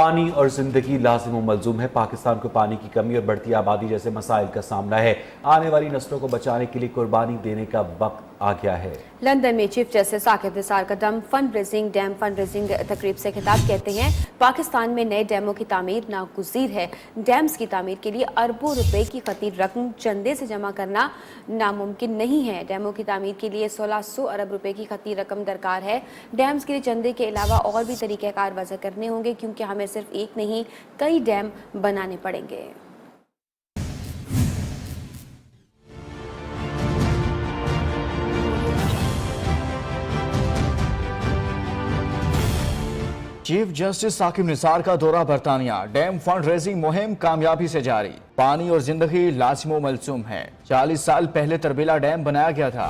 پانی اور زندگی لازم و ملزوم ہے۔ پاکستان کو پانی کی کمی اور بڑھتی آبادی جیسے مسائل کا سامنا ہے۔ آنے والی نسلوں کو بچانے کے لیے قربانی دینے کا وقت آ گیا ہے۔ لندن میں چیف جسٹس ثاقب نثار کا ڈیم فنڈ ریزنگ تقریب سے خطاب کہتے ہیں پاکستان میں نئے ڈیموں کی تعمیر ناگزیر ہے۔ ڈیمز کی تعمیر کے لیے اربوں روپے کی خطیر رقم چندے سے جمع کرنا ناممکن نہیں ہے۔ ڈیموں کی تعمیر کے لیے 1600 ارب روپے کی خطیر رقم درکار ہے۔ ڈیمز کے لیے چندے کے علاوہ اور بھی طریقہ کار وضع کرنے ہوں گے کیونکہ ہمیں صرف ایک نہیں کئی ڈیم بنانے پڑیں گے۔ چیف جسٹس ثاقب نثار کا دورہ برطانیہ، ڈیم فنڈ ریزنگ مہم کامیابی سے جاری۔ پانی اور زندگی لازم و ملزوم ہے۔ 40 سال پہلے تربیلا ڈیم بنایا گیا تھا۔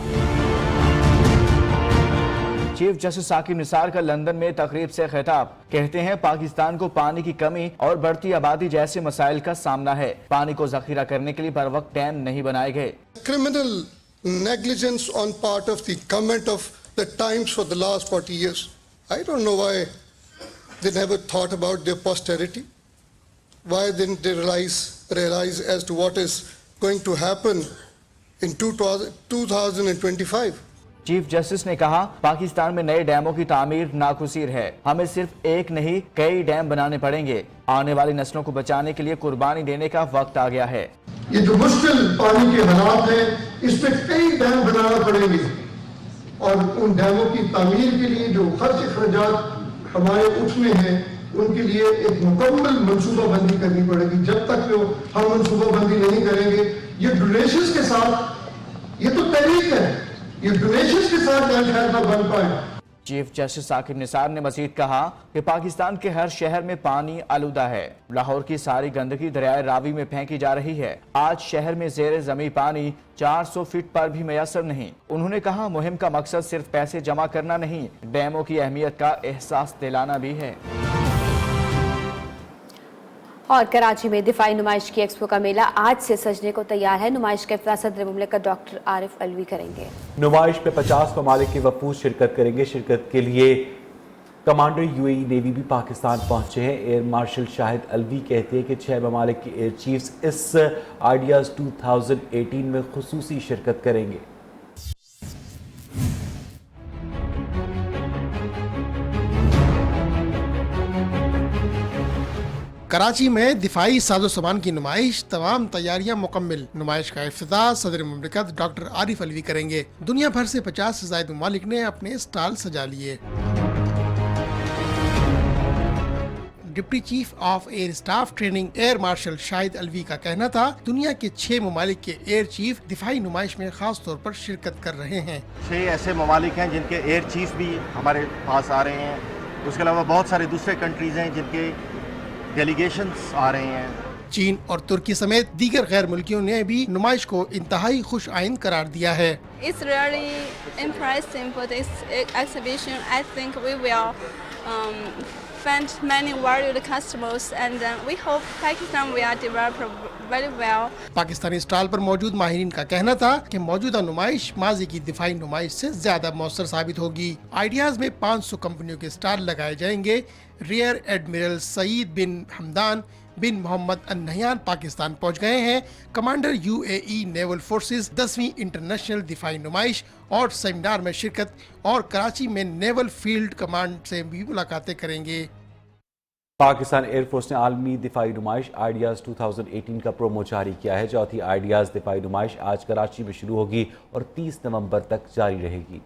چیف جسٹس ثاقب نثار کا لندن میں تقریب سے خطاب، کہتے ہیں پاکستان کو پانی کی کمی اور بڑھتی آبادی جیسے مسائل کا سامنا ہے۔ پانی کو ذخیرہ کرنے کے لیے بر وقت ڈیم نہیں بنائے گئے۔ Criminal negligence on part of the government of the Times for the last 40 years. I don't know why they never thought about their posterity. Why didn't they realize as to what is going to happen in 2025? Chief justice نے کہا پاکستان میں نئے ڈیموں کی تعمیر ناگزیر ہے۔ ہمیں صرف ایک نہیں کئی ڈیم بنانے پڑیں گے۔ آنے والی نسلوں کو بچانے کے لیے قربانی دینے کا وقت آ گیا ہے۔ یہ جو مشکل پانی کے حالات ہیں اس میں کئی ڈیم بنانا پڑیں گے اور ان ڈیموں کی تعمیر کے لیے جو خرچ اخراجات ہمارے اٹھنے ہیں ان کے لیے ایک مکمل منصوبہ بندی کرنی پڑے گی۔ جب تک ہم منصوبہ بندی نہیں کریں گے یہ ڈونیشنز کے ساتھ، یہ تو تحریک ہے، یہ ڈونیشنز کے ساتھ شاید نہ بن پائے۔ چیف جسٹس ثاقب نثار نے مزید کہا کہ پاکستان کے ہر شہر میں پانی آلودہ ہے۔ لاہور کی ساری گندگی دریائے راوی میں پھینکی جا رہی ہے۔ آج شہر میں زیر زمین پانی 400 فٹ پر بھی میسر نہیں۔ انہوں نے کہا مہم کا مقصد صرف پیسے جمع کرنا نہیں، ڈیموں کی اہمیت کا احساس دلانا بھی ہے۔ اور کراچی میں دفاعی نمائش کی ایکسپو کا میلہ آج سے سجنے کو تیار ہے۔ نمائش کا افتتاح صدر مملکت ڈاکٹر عارف الوی کریں گے۔ نمائش پہ 50 ممالک کے وفود شرکت کریں گے۔ شرکت کے لیے کمانڈر UAE نیوی بھی پاکستان پہنچے ہیں۔ ایئر مارشل شاہد الوی کہتے ہیں کہ 6 ممالک کے ایئر چیفز اس آئیڈیاز 2018 میں خصوصی شرکت کریں گے۔ کراچی میں دفاعی ساز و سامان کی نمائش، تمام تیاریاں مکمل۔ نمائش کا افتتاح صدر مملکت ڈاکٹر عارف الوی کریں گے۔ دنیا بھر سے 50 سے زائد ممالک نے اپنے سٹال سجا لیے۔ Deputy chief of air staff training air marshal Shahid Alvi کا کہنا تھا دنیا کے 6 ممالک کے ایئر چیف دفاعی نمائش میں خاص طور پر شرکت کر رہے ہیں۔ 6 ایسے ممالک ہیں جن کے ایئر چیف بھی ہمارے پاس آ رہے ہیں۔ اس کے علاوہ بہت سارے دوسرے کنٹریز ہیں جن کے ڈیلیگیشنز آ رہے ہیں۔ چین اور ترکی سمیت دیگر غیر ملکیوں نے بھی نمائش کو انتہائی خوش آئند قرار دیا ہے۔ It's really impressive for this exhibition. I think we will find many valued customers and we hope Pakistan will develop very well. Pakistani stall پر موجود ماہرین کا کہنا تھا کہ موجودہ نمائش ماضی کی دفاعی نمائش سے زیادہ مؤثر ثابت ہوگی۔ آئیڈیاز میں 500 کمپنیوں کے اسٹال لگائے جائیں گے۔ Rear admiral Saeed bin Hamdan bin Mohammed Al Nahyan Pakistan پہنچ گئے ہیں۔ کمانڈر UAE نیول فورسز 10ویں انٹرنیشنل دفاعی نمائش اور سیمینار میں شرکت اور کراچی میں نیول فیلڈ کمانڈ سے بھی ملاقاتیں کریں گے۔ پاکستان ایئر فورس نے عالمی دفاعی نمائش آئیڈیاز 2018 کا پرومو جاری کیا ہے۔ چوتھی آئیڈیاز دفاعی نمائش آج کراچی میں شروع ہوگی اور 30 نومبر تک جاری رہے گی۔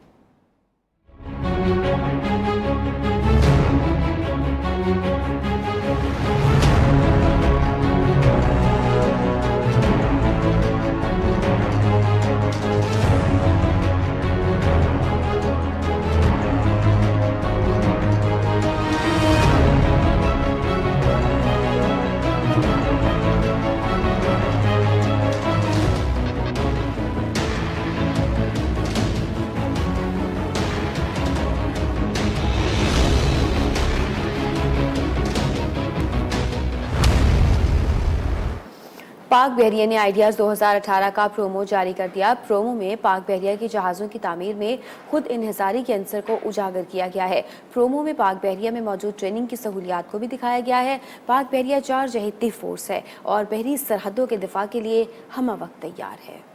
पाक बहरिया ने आइडियाज़ 2018 का प्रोमो जारी कर दिया। प्रोमो में पाक बहरिया की जहाज़ों की तामीर में खुद इन्हिसारी के अंसर को उजागर किया गया है। प्रोमो में पाक बहरिया में मौजूद ट्रेनिंग की सहूलियात को भी दिखाया गया है। पाक बहरिया 4 जहीती फोर्स है और बहरी सरहदों के दिफा के लिए हम वक्त तैयार है।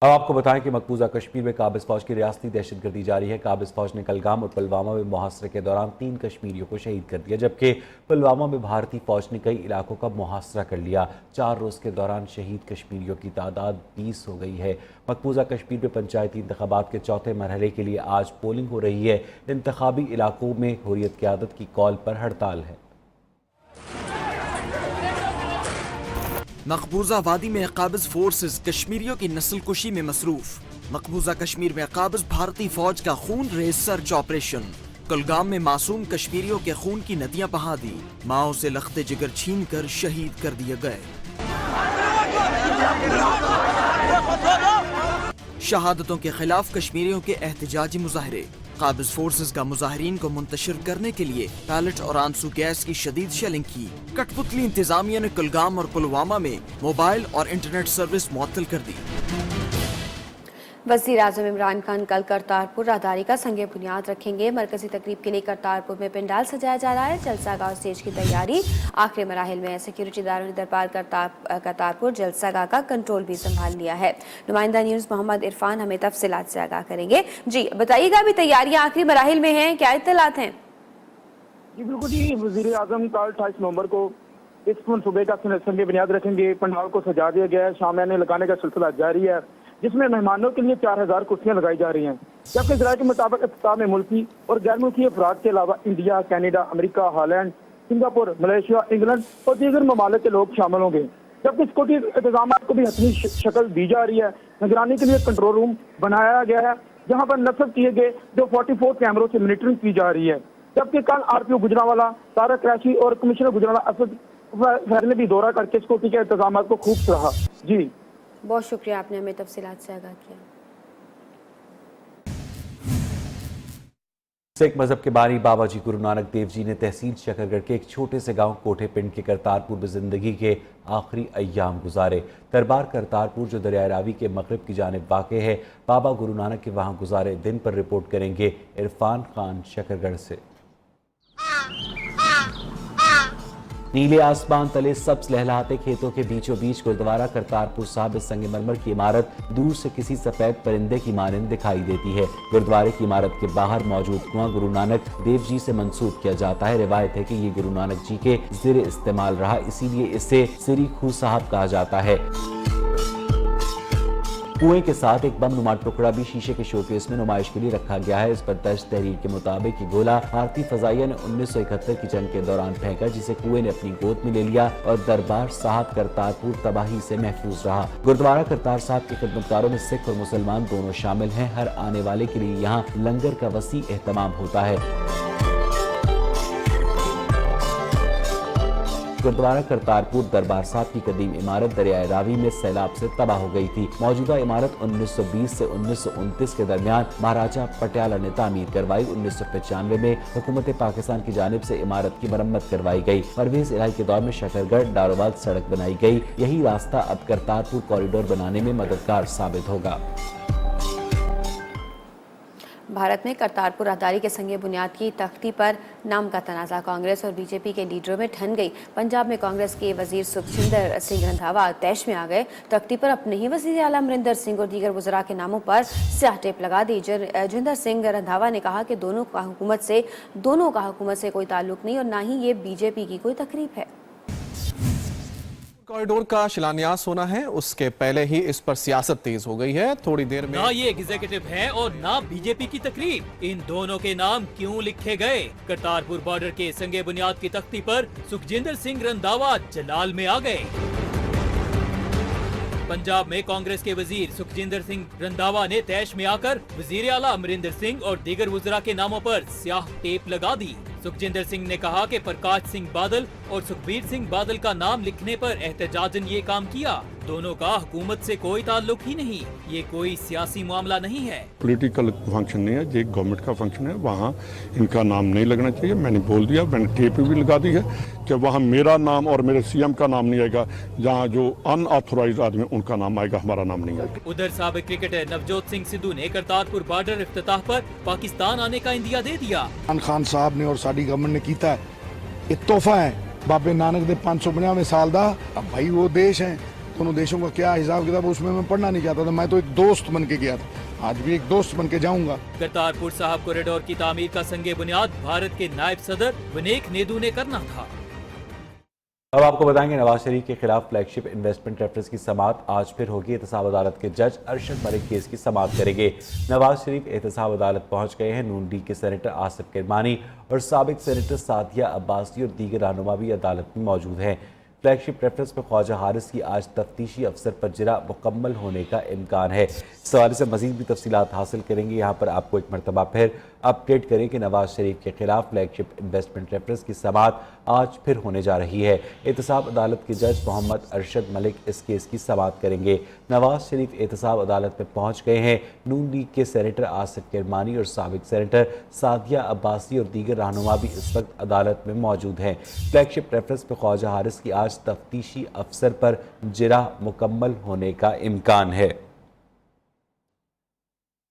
अब आपको बताएं कि मकबूजा कश्मीर में काबिज फौज की रियासती दहशतगर्दी जारी है। काबिज फौज ने कलगाम और पुलवामा में मुहासरे के दौरान 3 कश्मीरियों को शहीद कर दिया, जबकि पुलवामा में भारतीय फौज ने कई इलाकों का मुहासरा कर लिया। 4 रोज़ के दौरान शहीद कश्मीरियों की तादाद 20 हो गई है। मकबूजा कश्मीर में पंचायती इंतखाबात के चौथे मरहले के लिए आज पोलिंग हो रही है। इंतखाबी इलाकों में हुर्रियत क़यादत की कॉल पर हड़ताल है। मकबूजा वादी में काबिज फोर्सेस कश्मीरियों की नस्ल कुशी में मसरूफ। मकबूजा कश्मीर में काबिज भारतीय फौज का खून रेज सर्च ऑपरेशन। कुलगाम में मासूम कश्मीरियों के खून की नदियां बहा दी। माओ से लख्ते जिगर छीन कर शहीद कर दिए गए। शहादतों के खिलाफ कश्मीरियों के एहतजाजी मुजाहरे। काबिज फोर्सेस का मुजाहरीन को मुंतशिर करने के लिए पैलेट और आंसू गैस की शदीद शेलिंग की। कठपुतली इंतजामिया ने कुलगाम और पुलवामा में मोबाइल और इंटरनेट सर्विस मुअत्तल कर दी। वज़ीर आज़म इमरान खान कल करतारपुर राहदारी का संगे बुनियाद रखेंगे। मरकजी तकरीब के लिए करतारपुर में पंडाल सजाया जा रहा है। जलसागाह स्टेज की तैयारी आखिरी मराहिल में है। सिक्योरिटी इदारों ने दरबार करतारपुर जलसागाह का कंट्रोल भी संभाल लिया है। नुमाइंदा न्यूज़ मोहम्मद इरफान हमें तफसीलात से आगाह करेंगे। जी बताइएगा, अभी तैयारियां आखिरी मराहिल में हैं, क्या इत्तलात हैं? जी बिल्कुल जी, वज़ीर आज़म कल 28 नवंबर को इस मनसूबे का संगे बुनियाद रखेंगे। पंडाल को सजा दिया गया है। शामियाने लगाने का सिलसिला जारी है, जिसमें मेहमानों के लिए 4000 कुर्सियां लगाई जा रही हैं। जबकि ज़राए के मुताबिक इफ्तार में मुल्की और गैर मुल्की अफराद के अलावा India, Canada, America, Holland, Singapore, Malaysia, England और दीगर ममालिक के लोग शामिल होंगे। जबकि सिक्योरिटी इंतजाम को भी हतमी शक्ल दी जा रही है। निगरानी के लिए कंट्रोल रूम बनाया गया है, जहाँ पर नस्ब किए गए जो 44 कैमरों से मॉनिटरिंग की जा रही है। जबकि कल RPO गुजरांवाला, तारक क्रैशी और कमिश्नर गुजरांवाला असद फैर ने भी दौरा करके सिक्योरिटी के इंतजाम को खूब सराहा। जी बहुत शुक्रिया, आपने हमें तफसीलात से आगाह किया। सिख मजहब के बानी बाबा जी गुरु नानक देव जी ने तहसील शकरगढ़ के एक छोटे से गांव कोठे पिंड के करतारपुर में जिंदगी के आखिरी अय्याम गुजारे। दरबार करतारपुर जो दरिया रावी के मगरिब की जानिब वाक़े है, बाबा गुरु नानक के वहां गुजारे दिन पर रिपोर्ट करेंगे इरफान खान शकरगढ़ से। नीले आसमान तले सब्ज लहलाते खेतों के बीचों बीच गुरुद्वारा करतारपुर साहब संगमरमर की इमारत दूर से किसी सफेद परिंदे की मानंद दिखाई देती है। गुरुद्वारे की इमारत के बाहर मौजूद कुआं गुरु नानक देव जी से मंसूब किया जाता है। रिवायत है कि ये गुरु नानक जी के ज़ेरे इस्तेमाल रहा, इसीलिए इसे सिरी खू साहब कहा जाता है। कुएं के साथ एक बम नुमा टुकड़ा भी शीशे के शोकेस में नुमाइश के लिए रखा गया है। इस पर दर्ज तहरीर के मुताबिक ये गोला भारतीय फजाइया ने 1971 की जंग के दौरान फेंका, जिसे कुएं ने अपनी गोद में ले लिया और दरबार साहब करतारपुर तबाही से महफूज रहा। गुरुद्वारा करतार साहब के खिदमतगारों में सिख और मुसलमान दोनों शामिल हैं। हर आने वाले के लिए यहाँ लंगर का वसी एहतमाम होता है। गुरुद्वारा करतारपुर दरबार साहब की कदीम इमारत दरियाए रावी में सैलाब से तबाह हो गई थी। मौजूदा इमारत 1920 से 1929 के दरमियान महाराजा पटियाला ने तामीर करवाई। 1995 में हुकूमत पाकिस्तान की जानिब से इमारत की मरम्मत करवाई गई। परवेज इलाही के दौर में शकरगढ़ दारोबाद सड़क बनाई गई। यही रास्ता अब करतारपुर कॉरिडोर बनाने में मददगार साबित होगा। भारत में करतारपुर राहदारी के संगे बुनियाद की तख्ती पर नाम का तनाज़ा कांग्रेस और बीजेपी के लीडरों में ठन गई। पंजाब में कांग्रेस के वजीर सुखजिंदर सिंह रंधावा तैश में आ गए। तख्ती पर अपने ही वज़ीर आला अमरिंदर सिंह और दीगर वज़रा के नामों पर स्याह टेप लगा दी। जिंदर सिंह रंधावा ने कहा कि दोनों का हुकूमत से कोई ताल्लुक नहीं और ना ही ये बीजेपी की कोई तकरीब है। कॉरिडोर का शिलान्यास होना है, उसके पहले ही इस पर सियासत तेज हो गई है। थोड़ी देर में ना ये एग्जीक्यूटिव है और ना बीजेपी की तकरीब, इन दोनों के नाम क्यों लिखे गए? करतारपुर बॉर्डर के संगे बुनियाद की तख्ती पर सुखजिंदर सिंह रंधावा जलाल में आ गए। पंजाब में कांग्रेस के वजीर सुखजिंदर सिंह रंधावा ने तैश में आकर वजीर आला अमरिंदर सिंह और दीगर वज़रा के नामों पर स्याह टेप लगा दी। सुखजिंदर सिंह ने कहा कि प्रकाश सिंह बादल और सुखबीर सिंह बादल का नाम लिखने पर एहतजाजन ये काम किया। दोनों का हुकूमत से कोई ताल्लुक ही नहीं, ये कोई सियासी मामला नहीं है। पॉलिटिकल फंक्शन नहीं है, ये गवर्नमेंट का फंक्शन है, वहाँ इनका नाम नहीं लगना चाहिए। मैंने बोल दिया, मैंने टेप भी लगा दी है कि वहाँ मेरा नाम और मेरे सीएम का नाम नहीं आएगा, जहाँ जो अनऑथोराइज्ड आदमी उनका नाम आएगा, हमारा नाम नहीं आएगा। उधर साबिक क्रिकेटर नवजोत सिंह सिद्धू ने करतारपुर बॉर्डर इफ्तिताह पर पाकिस्तान आने का इंदिया दे दिया। इमरान खान साहब ने और साडी गवर्नमेंट ने कीता है, ये तोहफा है बाबे नानक दे 550वें साल दा। अब भाई वो देश है, दोनों देशों का क्या हिसाब किताब उसमें मैं पढ़ना नहीं चाहता था, मैं तो एक दोस्त बन के गया था, आज भी एक दोस्त बन के जाऊंगा। करतारपुर साहब कॉरिडोर की तामीर का संगे बुनियाद भारत के नायब सदर विनेक नेदू ने करना था। अब आपको बताएंगे नवाज शरीफ के खिलाफ फ्लैगशिप इन्वेस्टमेंट रेफरेंस की समाअत आज फिर होगी। एहतसाब अदालत के जज अरशद मलिक केस की समाअत करेंगे। नवाज शरीफ एहतसाब अदालत पहुंच गए हैं। नून लीग के सेनेटर आसिफ किरमानी और साबिक सेनेटर सादिया अब्बासी और दीगर रहनुमा भी अदालत में मौजूद हैं। फ्लैगशिप रेफरेंस पर ख्वाजा हारिस की आज तफ्तीशी अफसर पर जिरा मुकम्मल होने का इम्कान है। इस हवाले से मजीद भी तफसीलात हासिल करेंगे। यहाँ पर आपको एक मरतबा फिर अपडेट करें कि नवाज शरीफ के खिलाफ फ्लैगशिप इन्वेस्टमेंट रेफरेंस की समाअत आज फिर होने जा रही है। एहतसाब अदालत के जज मोहम्मद अरशद मलिक इस केस की समाअत करेंगे। नवाज शरीफ एहतसाब अदालत में पहुँच गए हैं। नून लीग के सेनेटर आसिफ किरमानी और साबिक सेनेटर सादिया अब्बासी और दीगर रहनुमा भी इस वक्त अदालत में मौजूद हैं। फ्लैगशिप रेफरेंस पर ख्वाजा हारिस की आज तफ्तीशी अफसर पर जिरा मुकम्मल होने का इम्कान है।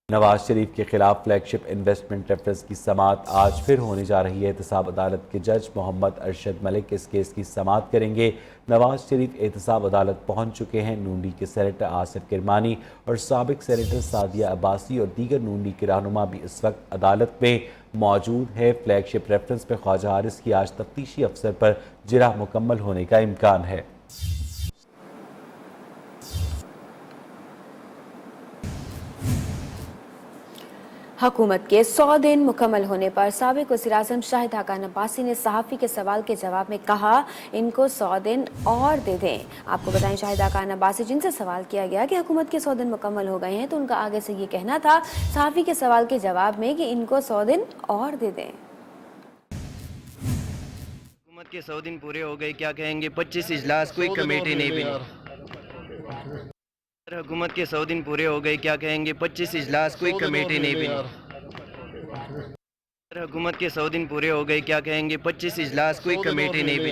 नवाज शरीफ के खिलाफ फ्लैगशिप इन्वेस्टमेंट रेफरेंस की समाअत आज फिर होने जा रही है। एहतसाब अदालत के जज मोहम्मद अरशद मलिक इस केस की समाअत करेंगे। नवाज शरीफ एहतसाब अदालत पहुंच चुके हैं। नून लीग के सेनेटर आसिफ किरमानी और साबिक सेनेटर सादिया अब्बासी और दीगर नून लीग के रहनुमा भी इस वक्त अदालत में मौजूद है। फ्लैगशिप रेफरेंस पर ख्वाजा हारिस की आज तफ्तीशी अफसर पर जिरा मुकम्मल होने का इम्कान है। हुकूमत के 100 दिन मुकम्मल होने पर साबिक वज़ीर-ए-आज़म शाहिद हाकान अब्बासी ने सहाफ़ी के सवाल के जवाब में कहा, इनको 100 दिन और दे दें। आपको बताएं, शाहिद हाकान अब्बासी जिनसे सवाल किया गया कि हुकूमत के 100 दिन मुकम्मल हो गए हैं, तो उनका आगे से ये कहना था सहाफ़ी के सवाल के जवाब में कि इनको 100 दिन और दे दें। हुकूमत के 100 दिन पूरे हो गए, क्या कहेंगे? 25 इजलास, कोई कमेटी नहीं बनी। हुकूमत के 100 दिन पूरे हो गए, क्या कहेंगे? 25 इजलास, कोई कमेटी नहीं बनी। हुकूमत के 100 दिन पूरे हो गए, क्या कहेंगे? 25 इजलास, कोई कमेटी नहीं बनी।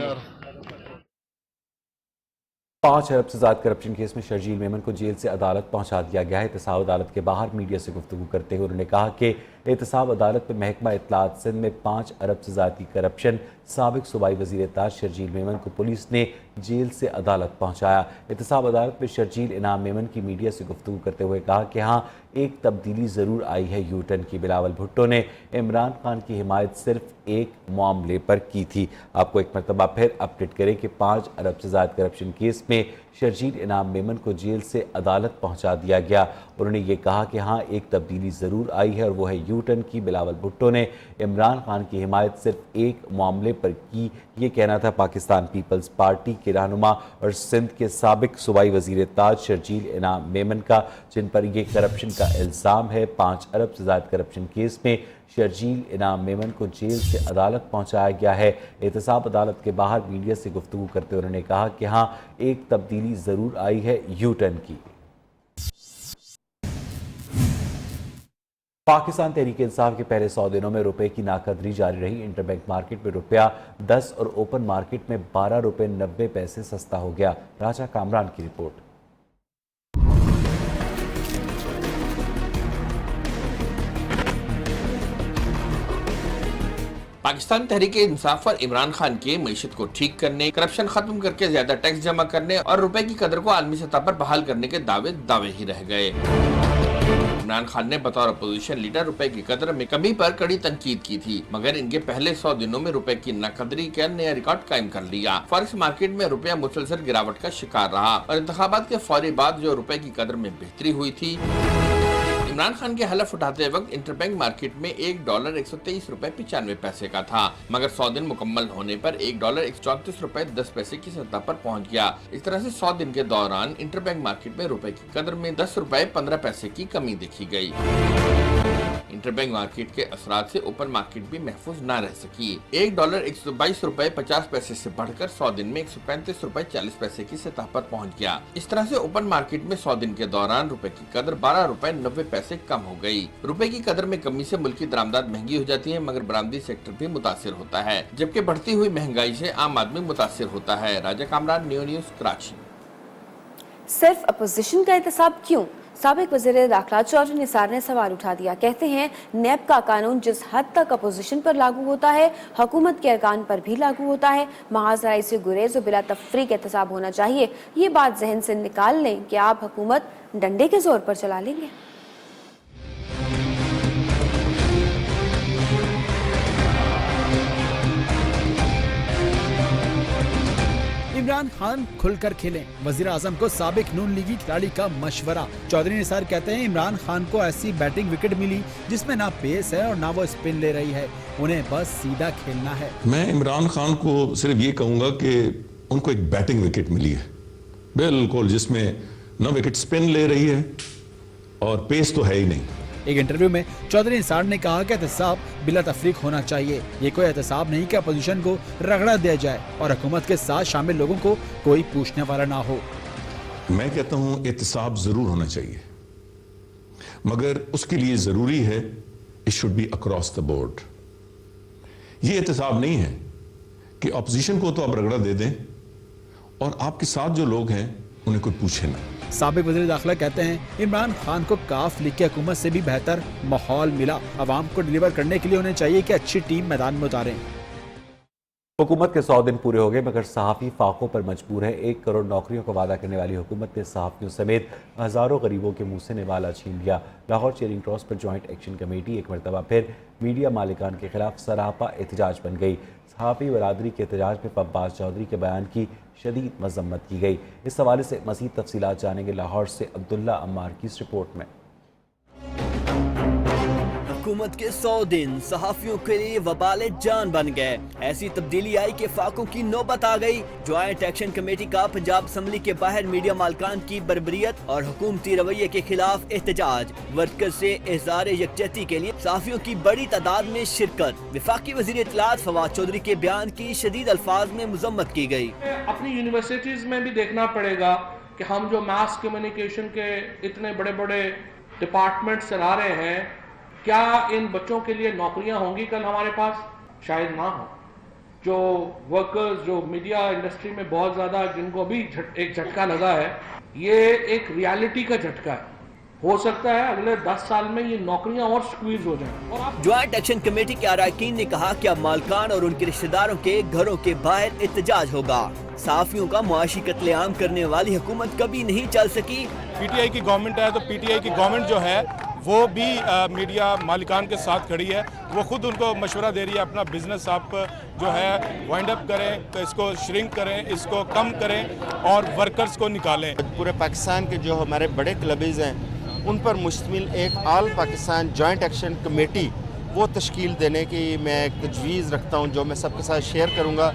5 अरब से ज़्यादा करप्शन केस में शर्जील मेमन को जेल से अदालत पहुंचा दिया गया है। एहतसाब अदालत के बाहर मीडिया से गुफ्तगू करते हुए उन्होंने कहा कि एहतसाब अदालत में महकमा इत्तलात सिंध में 5 अरब से ज़्यादा की करप्शन साबिक सूबाई वज़ीर ताज शर्जील मेमन को पुलिस ने जेल से अदालत पहुंचाया। एहतसाब अदालत में शर्जील इनाम मेमन की मीडिया से गुफ्तगू करते हुए कहा कि हाँ, एक तब्दीली ज़रूर आई है यू टर्न की। बिलावल भुट्टो ने इमरान खान की हिमायत सिर्फ एक मामले पर की थी। आपको एक मरतबा फिर अपडेट करें कि 5 अरब से ज़्यादा करप्शन केस में शर्जील इनाम मेमन को जेल से अदालत पहुंचा दिया गया। उन्होंने ये कहा कि हाँ, एक तब्दीली ज़रूर आई है और वो है यू टर्न की। बिलावल भुट्टो ने इमरान खान की हिमायत सिर्फ एक मामले पर की, ये कहना था पाकिस्तान पीपल्स पार्टी के रहनुमा और सिंध के साबिक सूबाई वज़ीर ताज शर्जील इनाम मेमन का, जिन पर यह करप्शन का इल्ज़ाम है। 5 अरब से ज़्यादा करप्शन केस में शर्जील इनाम मेमन को जेल से अदालत पहुंचाया गया है। एहतसाब अदालत के बाहर मीडिया से गुफ्तगू करते हुए उन्होंने कहा कि हाँ, एक तब्दीली ज़रूर आई है यू टर्न की। पाकिस्तान तहरीक इंसाफ के पहले 100 दिनों में रुपए की नाकदरी जारी रही। इंटरबैंक मार्केट में रुपया 10 और ओपन मार्केट में 12 रुपए 90 पैसे सस्ता हो गया। राजा कामरान की रिपोर्ट। पाकिस्तान तहरीक इंसाफ पर इमरान खान के मईशत को ठीक करने, करप्शन खत्म करके ज्यादा टैक्स जमा करने और रुपए की कदर को आलमी सतह पर बहाल करने के दावे ही रह गए। इमरान खान ने बतौर अपोजिशन लीडर रुपए की कदर में कमी पर कड़ी तनकीद की थी, मगर इनके पहले 100 दिनों में रुपए की नकदरी का नया रिकॉर्ड कायम कर लिया। फॉरेक्स मार्केट में रुपया मुसलसल गिरावट का शिकार रहा और इंतखाबात के फौरी बाद जो रुपए की कदर में बेहतरी हुई थी। इमरान खान के हलफ उठाते वक्त इंटरबैंक मार्केट में $1 123 रुपए 95 पैसे का था, मगर 100 दिन मुकम्मल होने पर $1 134 रुपए 10 पैसे की सतह पर पहुंच गया। इस तरह से 100 दिन के दौरान इंटरबैंक मार्केट में रुपए की कदर में 10 रुपए 15 पैसे की कमी देखी गई। इंटरबैंक मार्केट के असरात से ओपन मार्केट भी महफूज न रह सकी। $1 122 रुपए 50 पैसे से बढ़कर 100 दिन में 135 रुपए 40 पैसे की सतह पर पहुंच गया। इस तरह से ओपन मार्केट में 100 दिन के दौरान रुपए की कदर 12 रुपए 90 पैसे कम हो गई। रुपए की कदर में कमी से मुल्क की दरामदात महंगी हो जाती है, मगर बरामदी सेक्टर भी मुतासिर होता है, जबकि बढ़ती हुई महंगाई से आम आदमी मुतासिर होता है। राजा कामरान, न्यूज़, कराची। सिर्फ अपोजिशन का एहतसाब क्यों? साबिक वज़ीर दाखिला चौधरी निसार ने सवाल उठा दिया। कहते हैं नेब का कानून जिस हद तक अपोजिशन पर लागू होता है, हुकूमत के अरकान पर भी लागू होता है। महाजराई से गुरेज और बिला तफरीक एहतसाब होना चाहिए। ये बात जहन से निकाल लें कि आप हुकूमत डंडे के जोर पर चला लेंगे। इमरान खान खुलकर खेलें, वजीर आजम को साबिक नून लीगी खिलाड़ी का मशवरा। चौधरी निसार कहते हैं इमरान खान को ऐसी बैटिंग विकेट मिली जिसमें ना पेस है और ना वो स्पिन ले रही है, उन्हें बस सीधा खेलना है। मैं इमरान खान को सिर्फ ये कहूंगा कि उनको एक बैटिंग विकेट मिली है बिल्कुल, जिसमें ना विकेट स्पिन ले रही है और पेस तो है ही नहीं। एक इंटरव्यू में चौधरी निसार ने कहा कि एहतसाब बिला तफरीक होना चाहिए। ये कोई एहतसाब नहीं कि अपोजिशन को रगड़ा दिया जाए और हुकूमत के साथ शामिल लोगों को कोई पूछने वाला ना हो। मैं कहता हूं एहतसाब जरूर होना चाहिए, मगर उसके लिए जरूरी है it should be across the board. ये एहतसाब नहीं है कि अपोजिशन को तो आप रगड़ा दे दें और आपके साथ जो लोग हैं उन्हें कोई पूछे ना। साबिक वज़ीर दाखिला कहते हैं इमरान खान को काफ लीग की हुकूमत से भी बेहतर माहौल मिला। अवाम को डिलीवर करने के लिए उन्हें चाहिए कि अच्छी टीम मैदान में उतारें। हुकूमत के 100 दिन पूरे हो गए, मगर सहाफ़ी फाकों पर मजबूर है। 1 करोड़ नौकरियों का वादा करने वाली हुकूमत ने सहाफ़ियों समेत हज़ारों गरीबों के मुंह से निवाला छीन लिया। लाहौर चेयरिंग क्रॉस पर जॉइंट एक्शन कमेटी एक मरतबा फिर मीडिया मालिकान के खिलाफ सरापा एहतजाज बन गई। सहाफ़ी बरादरी के एहतजाज में अब्बास चौधरी के बयान की शदीद मजम्मत की गई। इस हवाले से मज़ीद तफसीलात जानेंगे लाहौर से अब्दुल्ला अम्मार की इस रिपोर्ट में। हुकूमत के 100 दिन सहाफियों के लिए वबाल जान बन गए। ऐसी तब्दीली आई कि फाकों की नौबत आ गई। ज्वाइंट एक्शन कमेटी का पंजाब असम्बली के बाहर मीडिया मालकान की बर्बरियत और हुकूमती रवैये के खिलाफ एहतजाज। वर्कर से इज़हार यकजहती के लिए सहाफियों की बड़ी तादाद में शिरकत। वफाकी वज़ीर इत्तलात फवाद चौधरी के बयान की शदीद अल्फाज में मजम्मत की गई। अपनी यूनिवर्सिटीज़ में भी देखना पड़ेगा कि हम जो मास कम्युनिकेशन के इतने बड़े बड़े डिपार्टमेंट चला रहे हैं, क्या इन बच्चों के लिए नौकरियां होंगी कल हमारे पास? शायद ना हो। जो वर्कर्स जो मीडिया इंडस्ट्री में बहुत ज़्यादा जिनको भी एक झटका लगा है, ये एक रियलिटी का झटका है। हो सकता है अगले 10 साल में ये नौकरियां और स्क्वीज हो जाएं। ज्वाइंट एक्शन कमेटी के अरकान ने कहा कि अब मालकान और उनके रिश्तेदारों के घरों के बाहर एहतजाज होगा। सहाफियों का मुआशी कत्लेआम करने वाली हुकूमत कभी नहीं चल सकी। पीटीआई की गवर्नमेंट है तो पीटीआई की गवर्नमेंट जो है वो भी मीडिया मालिकान के साथ खड़ी है। वो खुद उनको मशवरा दे रही है अपना बिजनेस आप जो है वाइंड अप करें, तो इसको श्रिंक करें, इसको कम करें और वर्कर्स को निकालें। पूरे पाकिस्तान के जो हमारे बड़े क्लबीज़ हैं उन पर मुश्तमिल एक all Pakistan joint action committee वो तश्कील देने की मैं एक तजवीज़ रखता हूँ, जो मैं सबके साथ शेयर करूँगा,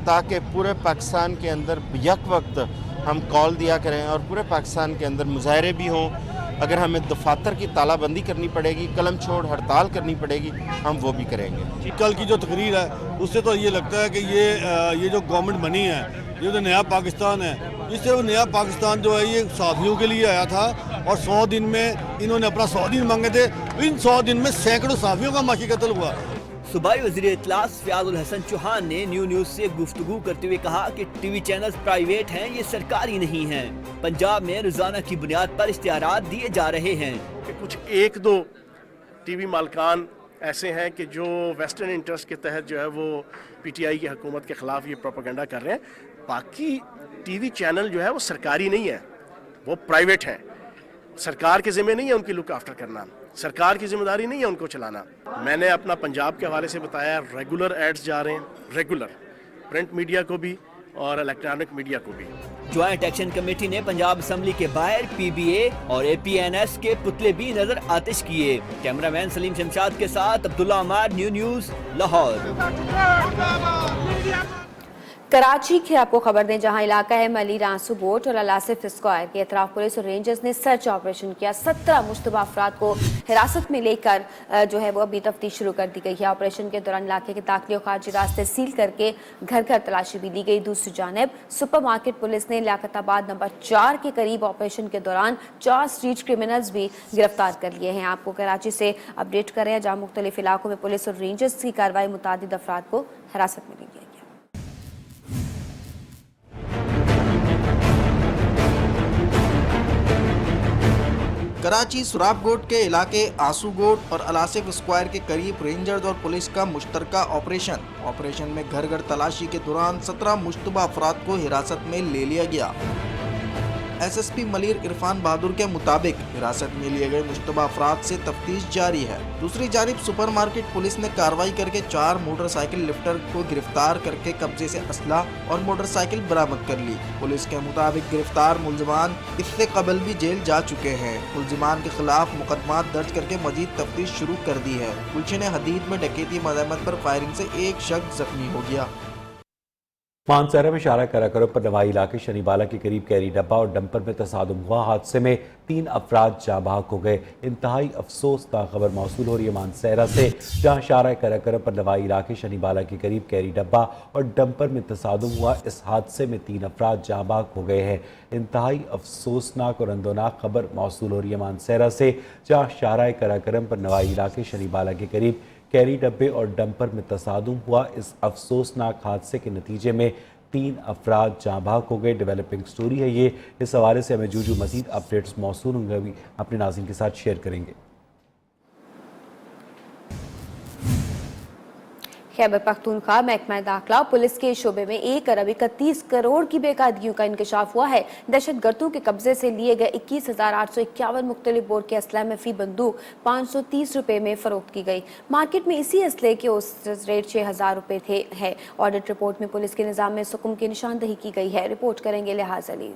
ताकि पूरे पाकिस्तान के अंदर यक वक्त हम कॉल दिया करें और पूरे पाकिस्तान के अंदर मुजाहरे भी हों। अगर हमें दफातर की तालाबंदी करनी पड़ेगी, कलम छोड़ हड़ताल करनी पड़ेगी, हम वो भी करेंगे। कल की जो तकरीर है उससे तो ये लगता है कि ये जो गवर्नमेंट बनी है, ये जो नया पाकिस्तान है, इससे वो नया पाकिस्तान जो है ये सहाफियों के लिए आया था और 100 दिन में इन्होंने अपना 100 दिन मांगे थे। इन 100 दिन में सैकड़ों सहाफियों का माशी कत्ल हुआ। सूबाई वज़ीर इत्तलात फ़याज़ुल हसन चौहान ने न्यूज़ से गुफ्तगू करते हुए कहा कि टीवी चैनल्स प्राइवेट हैं, ये सरकारी नहीं हैं। पंजाब में रोजाना की बुनियाद पर इश्तिहारात दिए जा रहे हैं। कुछ 1-2 टीवी मालकान ऐसे हैं कि जो वेस्टर्न इंटरेस्ट के तहत जो है वो पीटीआई की हुकूमत के खिलाफ ये प्रोपेगेंडा कर रहे हैं। बाकी टीवी चैनल जो है वो सरकारी नहीं है, वो प्राइवेट हैं। सरकार के ज़िम्मे नहीं है उनकी लुक आफ्टर करना, सरकार की जिम्मेदारी नहीं है उनको चलाना। मैंने अपना पंजाब के हवाले से बताया, रेगुलर एड्स जा रहे हैं, रेगुलर प्रिंट मीडिया को भी और इलेक्ट्रॉनिक मीडिया को भी। ज्वाइंट एक्शन कमेटी ने पंजाब असेंबली के बाहर PBA और APNS के पुतले भी नजर आतिश किए। कैमरामैन सलीम शमशाद के साथ अब्दुल्ला अमार, न्यूज़ लाहौर। कराची की आपको खबर दें, जहां इलाका है मली रांसू बोट और अलासिफ स्क्वायर के अतराफ पुलिस और रेंजर्स ने सर्च ऑपरेशन किया। 17 मुश्तबा अफराद को हिरासत में लेकर जो है वो अभी तफ्तीश शुरू कर दी गई है। ऑपरेशन के दौरान इलाके के दाखिली और खारजी रास्ते सील करके घर घर तलाशी भी ली गई। दूसरी जानिब सुपर मार्केट पुलिस ने लियाकताबाद नंबर 4 के करीब ऑपरेशन के दौरान 4 स्ट्रीट क्रिमिनल्स भी गिरफ्तार कर लिए हैं। आपको कराची से अपडेट कर रहे हैं, जहाँ मुख्तलिफ इलाकों में पुलिस और रेंजर्स की कार्रवाई मुतादिद अफराद को हिरासत में ली गई है। कराची सुराबगोट के इलाके आंसूगोट और अलासिफ स्क्वायर के करीब रेंजर्स और पुलिस का मुश्तरका ऑपरेशन में घर घर तलाशी के दौरान 17 मुश्तबा अफराद को हिरासत में ले लिया गया। SSP मलिर इरफान बहादुर के मुताबिक हिरासत में लिए गए मुश्तबा अफराद से तफ्तीश जारी है। दूसरी जानिब सुपर मार्केट पुलिस ने कार्रवाई करके 4 मोटरसाइकिल लिफ्टर को गिरफ्तार करके कब्जे से असला और मोटरसाइकिल बरामद कर ली। पुलिस के मुताबिक गिरफ्तार मुलजमान इससे कबल भी जेल जा चुके हैं। मुलजमान के खिलाफ मुकदमा दर्ज करके मजीद तफ्तीश शुरू कर दी है। पुलिस ने हदीद में डकैती मजम्मत पर फायरिंग से एक शख्स जख्मी हो गया। मानसरा में शारा कराकरों पर नवाई इलाके शनिबाला के करीब कैरी डब्बा और डंपर में तसादुम हुआ। हादसे में 3 अफराद जाँ बहक हो गए। इंतहाई अफसोसनाक खबर मौसूल हो रही है मानसरा से, जहाँ शारा कराकरों पर नवाई इलाके शनिबाला के करीब कैरी डब्बा और डंपर में तसादुम हुआ। इस हादसे में 3 अफराद जाँ बहक हो गए हैं। इंतहाई अफसोसनाक और अंदोनाक खबर मौसूल हो रही है मानसरा से, जहाँ शारा कराकरम पर नवाई इलाके शनिबाला के करीब कैरी डब्बे और डंपर में तसादुम हुआ। इस अफसोसनाक हादसे के नतीजे में 3 अफराद जाँ बहक हो गए। डेवलपिंग स्टोरी है ये। इस हवाले से हमें जो मजीद अपडेट्स मौसूल होंगे अभी अपने नाज़रीन के साथ शेयर करेंगे। खैबर पख्तूनख्वा महकमा दाखिला पुलिस के शोबे में 1 अरब 31 करोड़ की बेकायदगियों का इंकशाफ हुआ है। दहशतगर्दों के कब्जे से लिए गए 21,851 मुख्तलिफ बोर के असला में फी बंदूक 530 रुपए में फरोख्त की गई। मार्केट में इसी असले के औसत रेट 6,000 रुपए थे है। ऑडिट रिपोर्ट में पुलिस के निज़ाम में सुकुम की निशानदही की गई है। रिपोर्ट करेंगे लिहाज अली।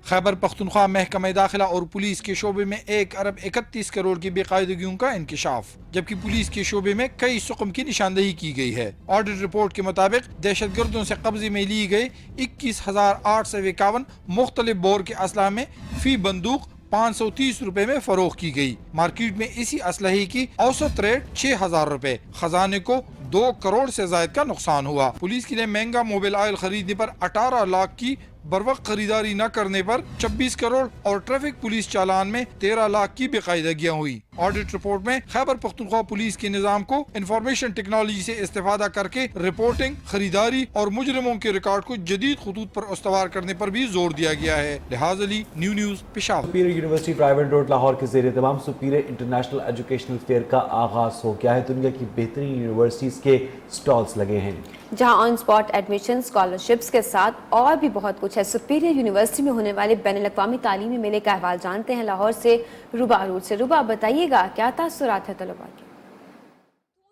खैबर पख्तूनख्वा महकमा दाखिला और पुलिस के शोबे में 1 अरब 31 करोड़ की बेकायदगियों का इंकशाफ, जबकि पुलिस के शोबे में कई सुकम की निशानदही की गई है। ऑडिट रिपोर्ट के मुताबिक दहशतगर्दों से कब्जे में ली गई 21,851 मुख्तलिफ बोर के असला में फी बंदूक 530 रुपए में फरोख्त की गई। मार्केट में इसी असलहे की औसत रेट 6,000 रुपए। खजाने को 2 करोड़ से ज्यादा का नुकसान हुआ। पुलिस के लिए महंगा मोबाइल ऑयल खरीदने पर 18 लाख की बरवक्त खरीदारी न करने पर 26 करोड़ और ट्रैफिक पुलिस चालान में 13 लाख की बेकायदगियां हुई। ऑडिट रिपोर्ट में खैबर पख्तूनख्वा पुलिस के निजाम को इंफॉर्मेशन टेक्नोलॉजी से इस्तेफादा करके रिपोर्टिंग, खरीदारी और मुजरिमों के रिकॉर्ड को जदीद खतूत पर उस्तवार करने पर भी जोर दिया गया है। लिहाज Ali, news Peshawar. Superior university private road Lahore के ज़ेरे तमाम सुपीरियर इंटरनेशनल एजुकेशनल फेयर का आगाज हो गया है। दुनिया की बेहतरीन यूनिवर्सिटीज़ के स्टॉल्स लगे हैं, जहां ऑन स्पॉट एडमिशन, स्कॉलरशिप्स के साथ और भी बहुत कुछ है। सुपीरियर यूनिवर्सिटी में होने वाले बैनुल-अक़वामी तालीमी मेले का अहवाल जानते हैं लाहौर से रुबा अरूज से। रुबा, बताइएगा क्या तासुरात है तलबा के?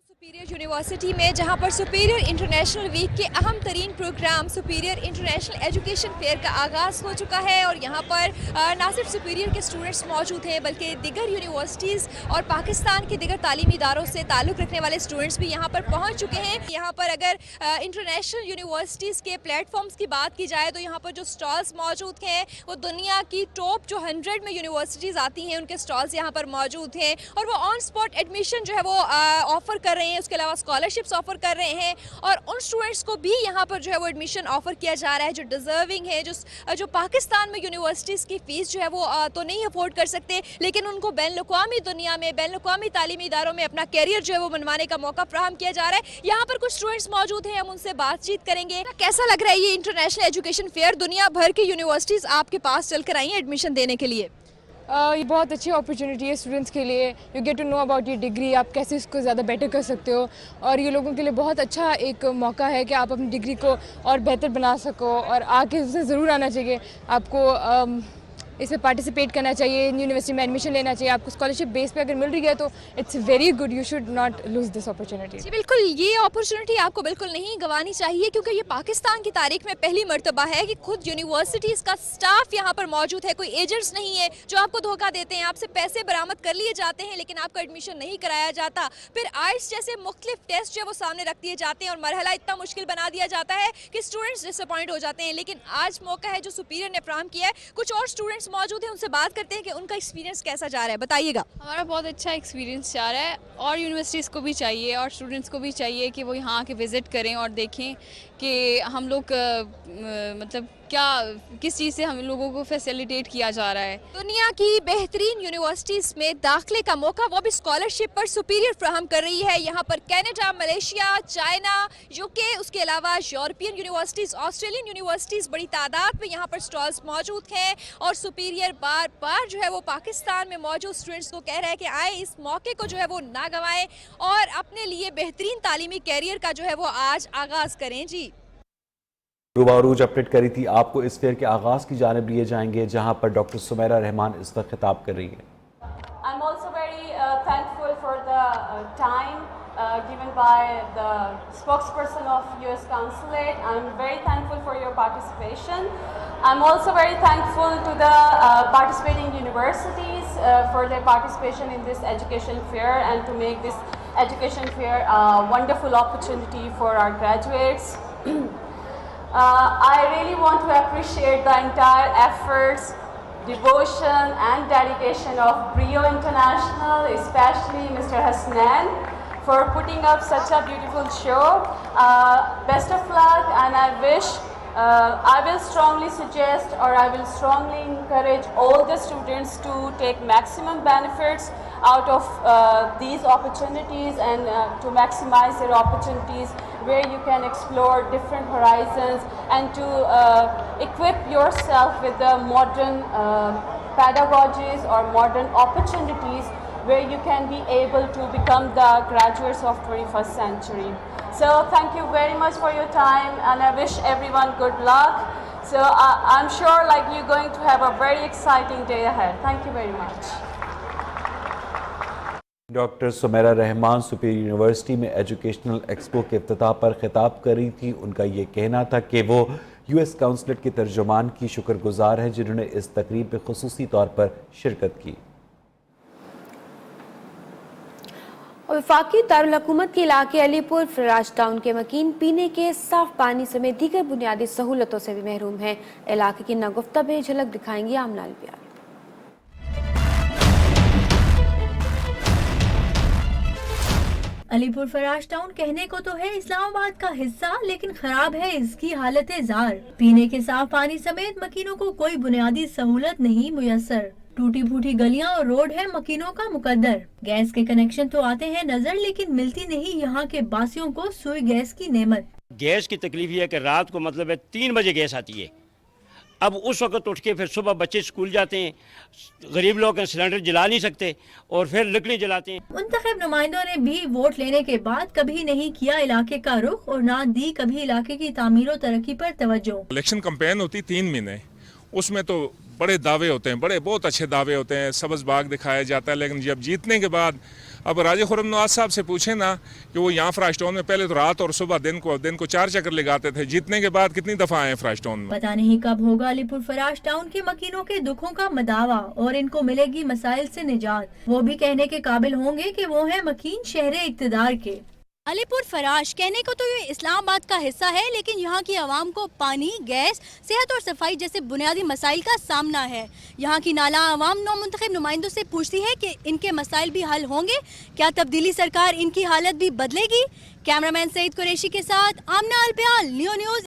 सुपीरियर यूनिवर्सिटी में जहां पर सुपीरियर इंटरनेशनल वीक के अहम तरीन programme Superior international education fair का आगाज़ हो चुका है और यहां पर ना सिर्फ सुपीरियर के स्टूडेंट्स मौजूद हैं बल्कि दिगर यूनिवर्सिटीज़ और पाकिस्तान के दिगर तालीमी इदारों से ताल्लुक़ रखने वाले स्टूडेंट्स भी यहां पर पहुंच चुके हैं। यहां पर अगर इंटरनेशनल यूनिवर्सिटीज़ के प्लेटफॉर्म्स की बात की जाए तो यहाँ पर जो स्टॉल्स मौजूद हैं वो दुनिया की टॉप जो 100 में यूनिवर्सिटीज़ आती हैं उनके स्टॉल्स यहाँ पर मौजूद हैं और वो ऑन स्पॉट एडमिशन जो है वो ऑफ़र कर रहे हैं। उसके अलावा स्कॉलरशिप्स ऑफर कर रहे हैं और उन स्टूडेंट्स को भी यहाँ पर जो है वो एडमिशन ऑफर किया जा रहा है जो डिजर्विंग है, जो पाकिस्तान में यूनिवर्सिटीज़ की फ़ीस जो है वो तो नहीं अफोर्ड कर सकते, लेकिन उनको बैनुल-अक़वामी दुनिया में बैनुल-अक़वामी तालीमी इदारों में अपना कैरियर जो है वो बनवाने का मौका फराहम किया जा रहा है। यहाँ पर कुछ स्टूडेंट्स मौजूद हैं, हम उनसे बातचीत करेंगे। कैसा लग रहा है ये इंटरनेशनल एजुकेशन फेयर? दुनिया भर की यूनिवर्सिटीज़ आपके पास चल कर आई हैं एडमिशन देने के लिए। ये बहुत अच्छी अपॉर्चुनिटी है स्टूडेंट्स के लिए। You get to know about your degree, आप कैसे इसको ज़्यादा बेटर कर सकते हो और ये लोगों के लिए बहुत अच्छा एक मौका है कि आप अपनी डिग्री को और बेहतर बना सको और आके उसे ज़रूर आना चाहिए। आपको इसमें पार्टिसिपेट करना चाहिए, यूनिवर्सिटी में एडमिशन लेना चाहिए। आपको स्कॉलरशिप बेस पे अगर मिल रही है तो it's very good, you should not lose this opportunity. जी बिल्कुल, ये अपॉर्चुनिटी आपको बिल्कुल नहीं गंवानी चाहिए, क्योंकि ये पाकिस्तान की तारीख में पहली मर्तबा है कि खुद यूनिवर्सिटीज़ का स्टाफ यहाँ पर मौजूद है। कोई एजेंट्स नहीं है जो आपको धोखा देते हैं, आपसे पैसे बरामद कर लिए जाते हैं लेकिन आपका एडमिशन नहीं कराया जाता। फिर आइट्स जैसे मुख्तलिफ टेस्ट जो है वो सामने रख दिए जाते हैं और मरहला इतना मुश्किल बना दिया जाता है कि स्टूडेंट्स डिसअपॉइंट हो जाते हैं। लेकिन आज मौका है जो सुपीरियर ने फ्राहम किया है। कुछ और स्टूडेंट्स मौजूद हैं, उनसे बात करते हैं कि उनका एक्सपीरियंस कैसा जा रहा है। बताइएगा। हमारा बहुत अच्छा एक्सपीरियंस जा रहा है और यूनिवर्सिटीज़ को भी चाहिए और स्टूडेंट्स को भी चाहिए कि वो यहाँ आके विज़िट करें और देखें कि हम लोग मतलब क्या किस चीज़ से हम लोगों को फैसिलिटेट किया जा रहा है। दुनिया की बेहतरीन यूनिवर्सिटीज़ में दाखिले का मौका वो भी स्कॉलरशिप पर सुपीरियर फ्राहम कर रही है। यहाँ पर कनाडा, मलेशिया, चाइना, यूके, उसके अलावा यूरोपियन यूनिवर्सिटीज़, ऑस्ट्रेलियन यूनिवर्सिटीज़ बड़ी तादाद में यहाँ पर स्टॉल्स मौजूद हैं और सुपीरियर बार बार जो है वो पाकिस्तान में मौजूद स्टूडेंट्स को कह रहा है कि आए इस मौके को जो है वो ना गंवाएं और अपने लिए बेहतरीन तालीमी कैरियर का जो है वो आज आगाज़ करें। जी रूबा अरूज अपडेट करी थी आपको। इस फेयर के आगाज़ की जानिब लिए जाएंगे जहां पर डॉक्टर सुमेरा रहमान इस वक्त खिताब कर रही है। I'm also very thankful for the time given by the spokesperson of US Consulate. I'm very thankful for your participation. I'm also very thankful to the participating universities for their participation in this education fair and to make this education fair a wonderful opportunity for our graduates. I really want to appreciate the entire efforts, devotion and dedication of Brio International, especially Mr. Hasnan, for putting up such a beautiful show. Best of luck, and I wish, I will strongly suggest or I will strongly encourage all the students to take maximum benefits out of these opportunities and to maximize their opportunities where you can explore different horizons and to equip yourself with the modern pedagogies or modern opportunities where you can be able to become the graduates of 21st century. So thank you very much for your time and I wish everyone good luck. So I'm sure like you're going to have a very exciting day ahead. Thank you very much. Doctor Sumera Rehman Superior University में educational expo के इफ्तिताह पर खिताब कर रही थी। उनका ये कहना था कि वो यूएस काउंसलेट के तर्जुमान की शुक्रगुजार है जिन्होंने इस तकरीब में खुसूसी तौर पर शिरकत की। वफाकी दारुल हुकूमत के इलाके अलीपुर फराज टाउन के मकीन पीने के साफ पानी समेत दीगर बुनियादी सहूलतों से भी महरूम हैं। इलाके की नगुफ्ता में झलक दिखाएंगे आमना अलबियाल। अलीपुर फराज टाउन कहने को तो है इस्लामाबाद का हिस्सा, लेकिन खराब है इसकी हालत जार। पीने के साफ पानी समेत मकीनों को कोई बुनियादी सहूलत नहीं मुयस्सर। टूटी फूटी गलियां और रोड है मकीनों का मुकद्दर। गैस के कनेक्शन तो आते हैं नजर, लेकिन मिलती नहीं यहाँ के बासियों को सुई गैस की नेमत। गैस की तकलीफ ये है कि रात को मतलब है 3 बजे गैस आती है। अब उस वक्त उठ के फिर सुबह बच्चे स्कूल जाते हैं, गरीब लोग सिलेंडर जला नहीं सकते और फिर लकड़ी जलाते हैं। मुंतखब नुमाइंदों ने भी वोट लेने के बाद कभी नहीं किया इलाके का रुख और ना दी कभी इलाके की तामीर और तरक्की पर तवज्जो। इलेक्शन कैंपेन होती 3 महीने, उसमें तो बड़े दावे होते हैं, बहुत अच्छे दावे होते हैं, सब्ज़ बाग दिखाया जाता है, लेकिन जब जीतने के बाद अब राजा खुर्रम नवाज साहब से पूछे ना कि वो यहाँ फराज टाउन में पहले तो रात और सुबह दिन को 4 चक्कर लगाते थे, जीतने के बाद कितनी दफा आए फराज टाउन में। पता नहीं कब होगा अलीपुर फराज टाउन के मकीनों के दुखों का मदावा और इनको मिलेगी मसाइल से निजात। वो भी कहने के काबिल होंगे कि वो है मकीन शहरे इक्तदार के। अलीपुर फराज कहने को तो ये इस्लामाबाद का हिस्सा है, लेकिन यहाँ की आवाम को पानी, गैस, सेहत और सफाई जैसे बुनियादी मसाइल का सामना है। यहाँ की नाला आवाम मुंतखब नुमाइंदों से पूछती है कि इनके मसाइल भी हल होंगे, क्या तब्दीली सरकार इनकी हालत भी बदलेगी। कैमरामैन सईद कुरैशी के साथ आमना अलबियाल, लियो न्यूज़।